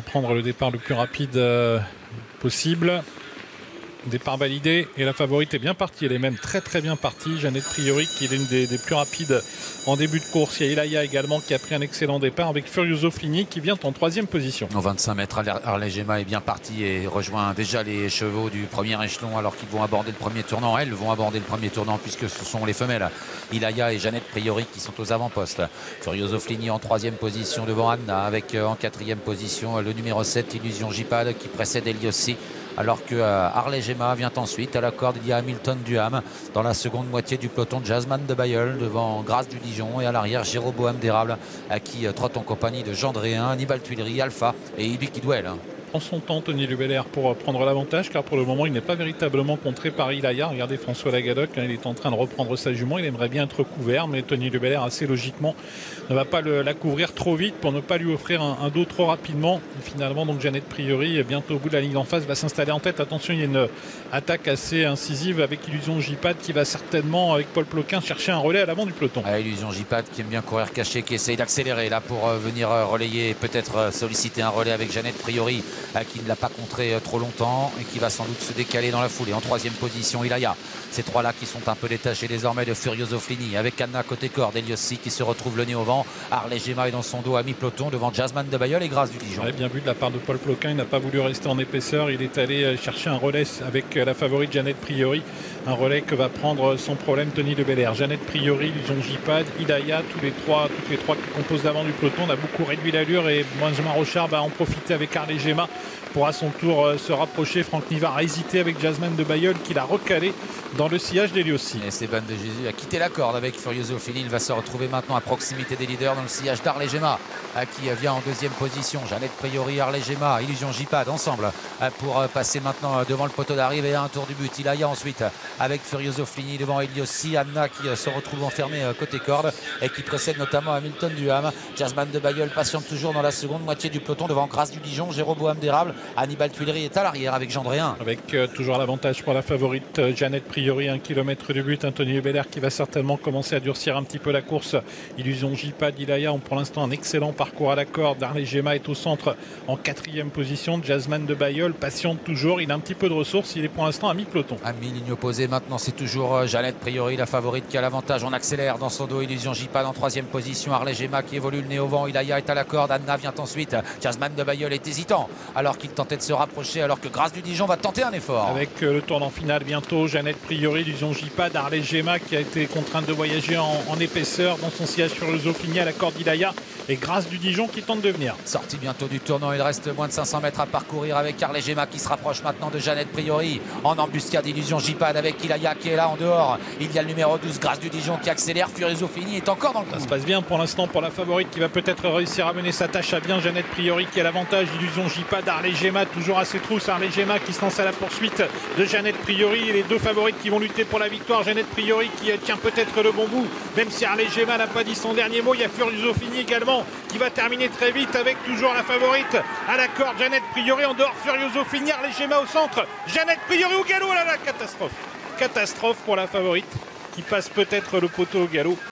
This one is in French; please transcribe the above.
Prendre le départ le plus rapide possible. Départ validé et la favorite est bien partie, elle est même très bien partie. Jeannette Priori qui est l'une des plus rapides en début de course. Il y a Ilaya également qui a pris un excellent départ avec Furioso Flini qui vient en 3e position. En 25 mètres, Harley Gemma est bien parti et rejoint déjà les chevaux du premier échelon alors qu'ils vont aborder le premier tournant. Elles vont aborder le premier tournant puisque ce sont les femelles Ilaya et Jeannette Priori qui sont aux avant-postes. Furioso Flini en 3e position devant Anna avec en 4e position le numéro 7 Illusion Jipad qui précède Eliossi. Alors que Harley Gemma vient ensuite à la corde, il y a Hamilton Duham dans la seconde moitié du peloton, Jasmine de Bayeul devant Grâce du Dijon et à l'arrière Jéroboam d'Érable qui trotte en compagnie de Gendréen, Hannibal Tuileries, Alpha et Ibi Kidwell. Prend son temps Tony Lubelair pour prendre l'avantage car pour le moment il n'est pas véritablement contré par Ilaya. Regardez François Lagadoc, il est en train de reprendre sa jument, il aimerait bien être couvert mais Tony Lubelair assez logiquement ne va pas la couvrir trop vite pour ne pas lui offrir un dos trop rapidement. Et finalement donc Jeannette Priori bientôt au bout de la ligne d'en face va s'installer en tête. Attention, il y a une attaque assez incisive avec Illusion Jipad qui va certainement avec Paul Ploquin chercher un relais à l'avant du peloton. Illusion Jipad qui aime bien courir caché, qui essaye d'accélérer là pour venir relayer et peut-être solliciter un relais avec Jeannette Priori qui ne l'a pas contré trop longtemps et qui va sans doute se décaler dans la foulée. En 3e position Ilaya. Ces trois-là qui sont un peu détachés désormais de Furioso Flini avec Anna côté corde, Eliossi qui se retrouve le nez au vent. Harley Gemma est dans son dos à mi-peloton devant Jasmine de Bayeul et Grâce du Dijon. Bien vu de la part de Paul Ploquin, il n'a pas voulu rester en épaisseur, il est allé chercher un relais avec la favorite Jeannette Priori, un relais que va prendre sans problème Tony Lubelair. Jeannette Priori, Illusion Jipad, Ilaya, toutes les trois qui composent l'avant du peloton. On a beaucoup réduit l'allure et Benjamin Rochard va en profiter avec Harley Gemma pour à son tour se rapprocher. Franck Nivard a hésité avec Jasmine de Bayeul qui l'a recalé dans le sillage d'Eliossi. Et Esteban de Jésus a quitté la corde avec Furioso Flini. Il va se retrouver maintenant à proximité des leaders dans le sillage d'Harley Gemma qui vient en 2e position. Jeannette Priori, Harley Gemma, Illusion Jipad ensemble pour passer maintenant devant le poteau d'arrivée à un tour du but. Ilaya ensuite avec Furioso Flini devant Eliossi. Anna qui se retrouve enfermée côté corde et qui précède notamment Hamilton Duham. Jasmine de Bayeul patiente toujours dans la seconde moitié du peloton devant Grâce du Dijon, Jéroboam d'Érable. Hannibal Tuileries est à l'arrière avec Gendréen. Avec toujours l'avantage pour la favorite Jeannette Priori, 1 km du but. Tony Lubelair qui va certainement commencer à durcir un petit peu la course. Illusion Jipad, Ilaya ont pour l'instant un excellent parcours à la corde. Harley Gemma est au centre en 4e position. Jasmine de Bayeul patiente toujours, il a un petit peu de ressources, il est pour l'instant à mi-peloton. À mi-ligne opposée maintenant, c'est toujours Jeannette Priori, la favorite qui a l'avantage. On accélère dans son dos, Illusion Jipad en 3e position. Harley Gemma qui évolue le nez au vent. Ilaya est à la corde, Anna vient ensuite. Jasmine de Bayeul est hésitant alors qu'il tentait de se rapprocher, alors que Grâce du Dijon va tenter un effort. Avec le tournant final bientôt, Jeannette Priori, Illusion Jipad, Harley Gemma qui a été contrainte de voyager en épaisseur dans son sillage Furioso Flini à la corde Ilaya et Grâce du Dijon qui tente de venir. Sortie bientôt du tournant, il reste moins de 500 mètres à parcourir avec Harley Gemma qui se rapproche maintenant de Jeannette Priori en embuscade. Illusion Jipad avec Ilaya qui est là en dehors. Il y a le numéro 12 Grâce du Dijon qui accélère. Furioso Flini est encore dans le coup. Ça se passe bien pour l'instant pour la favorite qui va peut-être réussir à mener sa tâche à bien. Jeannette Priori qui a l'avantage, Illusion Jipad, Harley Gemma toujours à ses trousses. Harley Gemma qui se lance à la poursuite de Jeannette Priori et les deux favorites qui vont lutter pour la victoire. Jeannette Priori qui tient peut-être le bon bout même si Harley Gemma n'a pas dit son dernier mot. Il y a Furioso Flini également qui va terminer très vite avec toujours la favorite à la corde Jeannette Priori, en dehors Furioso Flini, Harley Gemma au centre, Jeannette Priori au galop. Là, catastrophe pour la favorite qui passe peut-être le poteau au galop.